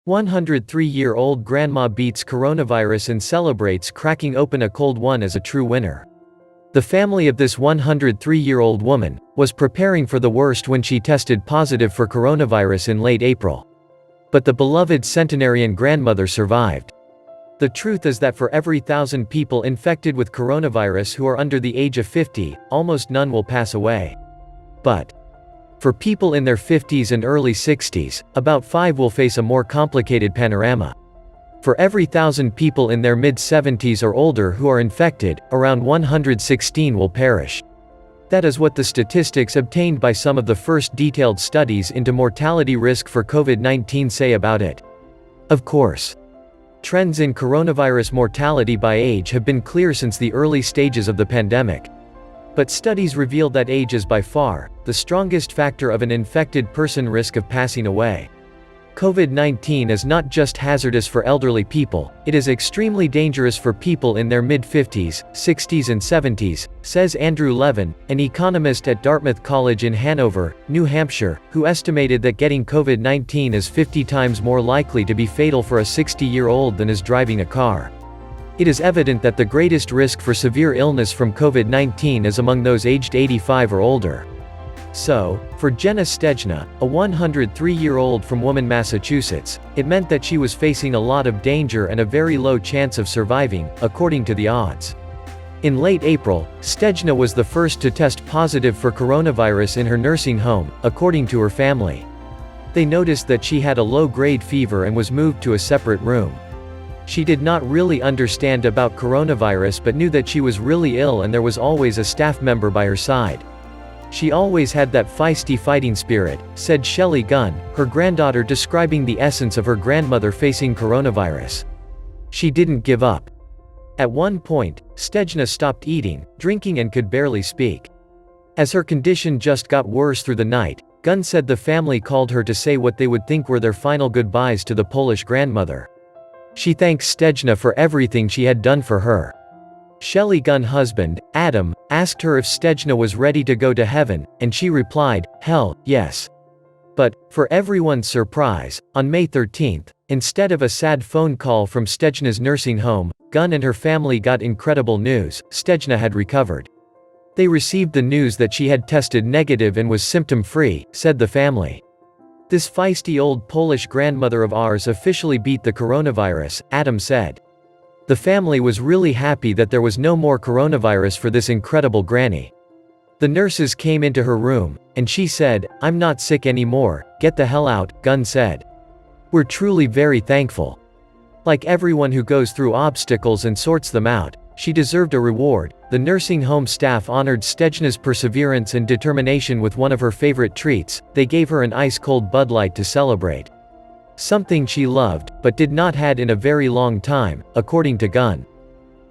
103-year-old grandma beats coronavirus and celebrates cracking open a cold one as a true winner. The family of this 103-year-old woman was preparing for the worst when she tested positive for coronavirus in late April. But the beloved centenarian grandmother survived. The truth is that for every 1,000 people infected with coronavirus who are under the age of 50, almost none will pass away. But for people in their 50s and early 60s, about 5 will face a more complicated panorama. For every 1,000 people in their mid-70s or older who are infected, around 116 will perish. That is what the statistics obtained by some of the first detailed studies into mortality risk for COVID-19 say about it. Of course, trends in coronavirus mortality by age have been clear since the early stages of the pandemic. But studies reveal that age is by far the strongest factor of an infected person risk of passing away. COVID-19 is not just hazardous for elderly people, it is extremely dangerous for people in their mid-50s, 60s and 70s, says Andrew Levin, an economist at Dartmouth College in Hanover, New Hampshire, who estimated that getting COVID-19 is 50 times more likely to be fatal for a 60-year-old than is driving a car. It is evident that the greatest risk for severe illness from COVID-19 is among those aged 85 or older. So, for Jenna Stejna, a 103-year-old from Woman, Massachusetts, it meant that she was facing a lot of danger and a very low chance of surviving, according to the odds. In late April, Stejna was the first to test positive for coronavirus in her nursing home, according to her family. They noticed that she had a low-grade fever and was moved to a separate room. She did not really understand about coronavirus but knew that she was really ill and there was always a staff member by her side. She always had that feisty fighting spirit, said Shelley Gunn, her granddaughter, describing the essence of her grandmother facing coronavirus. She didn't give up. At one point, Stejna stopped eating, drinking and could barely speak. As her condition just got worse through the night, Gunn said the family called her to say what they would think were their final goodbyes to the Polish grandmother. She thanks Stejna for everything she had done for her. Shelley Gunn's husband, Adam, asked her if Stejna was ready to go to heaven, and she replied, "Hell, yes." But, for everyone's surprise, on May 13, instead of a sad phone call from Stejna's nursing home, Gunn and her family got incredible news: Stejna had recovered. They received the news that she had tested negative and was symptom-free, said the family. "This feisty old Polish grandmother of ours officially beat the coronavirus," Adam said. The family was really happy that there was no more coronavirus for this incredible granny. The nurses came into her room, and she said, "I'm not sick anymore, get the hell out," Gunn said. "We're truly very thankful. Like everyone who goes through obstacles and sorts them out, she deserved a reward." The nursing home staff honored Stejna's perseverance and determination with one of her favorite treats. They gave her an ice-cold Bud Light to celebrate. Something she loved, but did not had in a very long time, according to Gunn.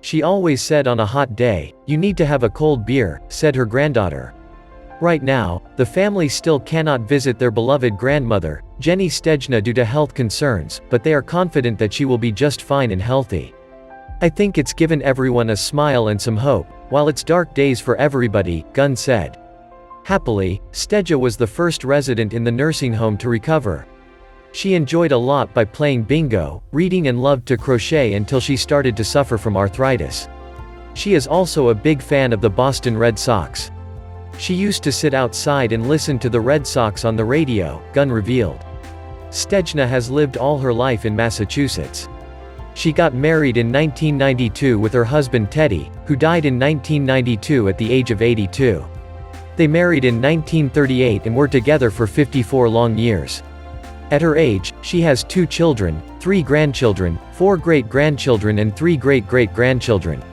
She always said on a hot day, "You need to have a cold beer," said her granddaughter. Right now, the family still cannot visit their beloved grandmother, Jenny Stejna, due to health concerns, but they are confident that she will be just fine and healthy. "I think it's given everyone a smile and some hope, while it's dark days for everybody," Gunn said. Happily, Stejna was the first resident in the nursing home to recover. She enjoyed a lot by playing bingo, reading and loved to crochet until she started to suffer from arthritis. She is also a big fan of the Boston Red Sox. She used to sit outside and listen to the Red Sox on the radio, Gunn revealed. Stejna has lived all her life in Massachusetts. She got married in 1992 with her husband Teddy, who died in 1992 at the age of 82. They married in 1938 and were together for 54 long years. At her age, she has 2 children, 3 grandchildren, 4 great-grandchildren and 3 great-great-grandchildren.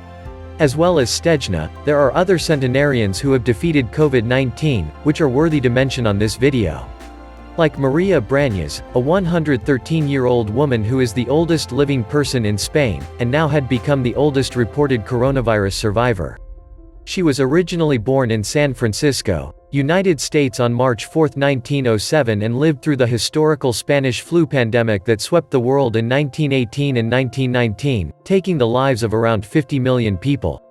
As well as Stejna, there are other centenarians who have defeated COVID-19, which are worthy to mention on this video. Like Maria Branias, a 113-year-old woman who is the oldest living person in Spain, and now had become the oldest reported coronavirus survivor. She was originally born in San Francisco, United States on March 4, 1907 and lived through the historical Spanish flu pandemic that swept the world in 1918 and 1919, taking the lives of around 50 million people.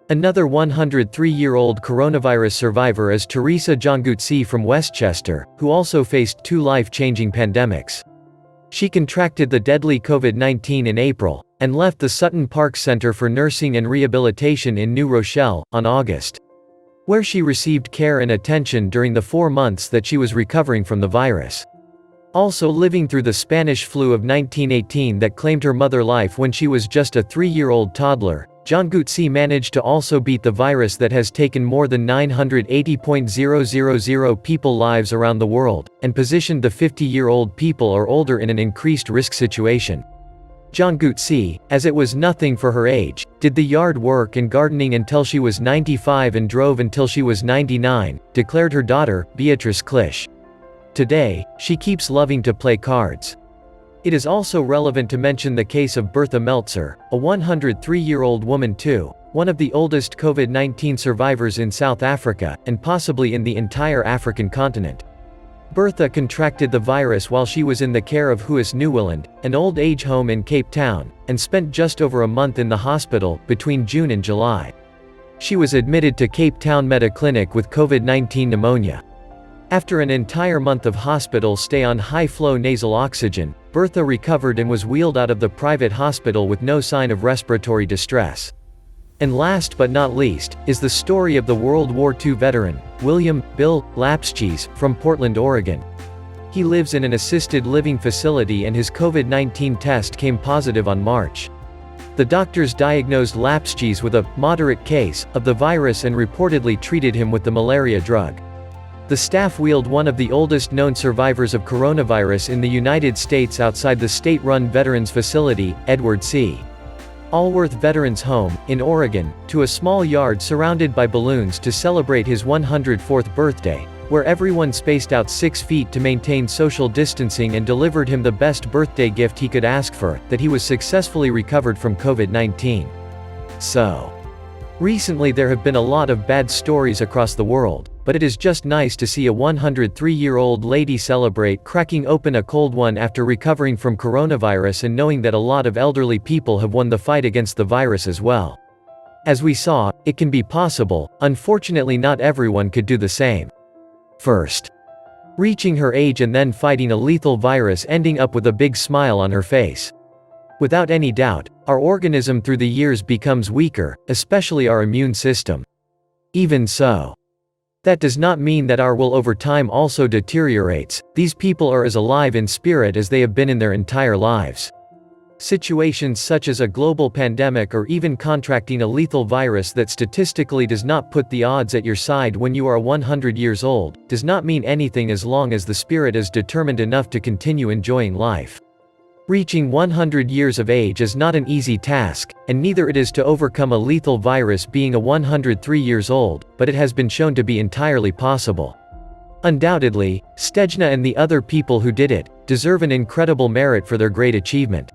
Another 103-year-old coronavirus survivor is Theresa Jangutsi from Westchester, who also faced 2 life-changing pandemics. She contracted the deadly COVID-19 in April, and left the Sutton Park Center for Nursing and Rehabilitation in New Rochelle, on August, where she received care and attention during the 4 months that she was recovering from the virus. Also living through the Spanish flu of 1918 that claimed her mother life when she was just a 3-year-old toddler, Jangutsi managed to also beat the virus that has taken more than 980,000 people lives around the world, and positioned the 50-year-old people or older in an increased risk situation. Jangutsi, as it was nothing for her age, did the yard work and gardening until she was 95 and drove until she was 99, declared her daughter, Beatrice Klisch. Today, she keeps loving to play cards. It is also relevant to mention the case of Bertha Meltzer, a 103-year-old woman too, one of the oldest COVID-19 survivors in South Africa, and possibly in the entire African continent. Bertha contracted the virus while she was in the care of Huis Nieuweland, an old age home in Cape Town, and spent just over a month in the hospital, between June and July. She was admitted to Cape Town Mediclinic with COVID-19 pneumonia. After an entire month of hospital stay on high-flow nasal oxygen, Bertha recovered and was wheeled out of the private hospital with no sign of respiratory distress. And last but not least, is the story of the World War II veteran, William "Bill" Lapschies, from Portland, Oregon. He lives in an assisted living facility and his COVID-19 test came positive on March. The doctors diagnosed Lapschies with a moderate case of the virus and reportedly treated him with the malaria drug. The staff wheeled one of the oldest known survivors of coronavirus in the United States outside the state-run veterans facility, Edward C. Allworth Veterans Home, in Oregon, to a small yard surrounded by balloons to celebrate his 104th birthday, where everyone spaced out 6 feet to maintain social distancing and delivered him the best birthday gift he could ask for, that he was successfully recovered from COVID-19. So, recently there have been a lot of bad stories across the world, but it is just nice to see a 103-year-old lady celebrate cracking open a cold one after recovering from coronavirus and knowing that a lot of elderly people have won the fight against the virus as well. As we saw, it can be possible, unfortunately not everyone could do the same. First, reaching her age and then fighting a lethal virus, ending up with a big smile on her face. Without any doubt, our organism through the years becomes weaker, especially our immune system. Even so, that does not mean that our will over time also deteriorates. These people are as alive in spirit as they have been in their entire lives. Situations such as a global pandemic or even contracting a lethal virus that statistically does not put the odds at your side when you are 100 years old, does not mean anything as long as the spirit is determined enough to continue enjoying life. Reaching 100 years of age is not an easy task, and neither it is to overcome a lethal virus being a 103 years old, but it has been shown to be entirely possible. Undoubtedly, Stejna and the other people who did it, deserve an incredible merit for their great achievement.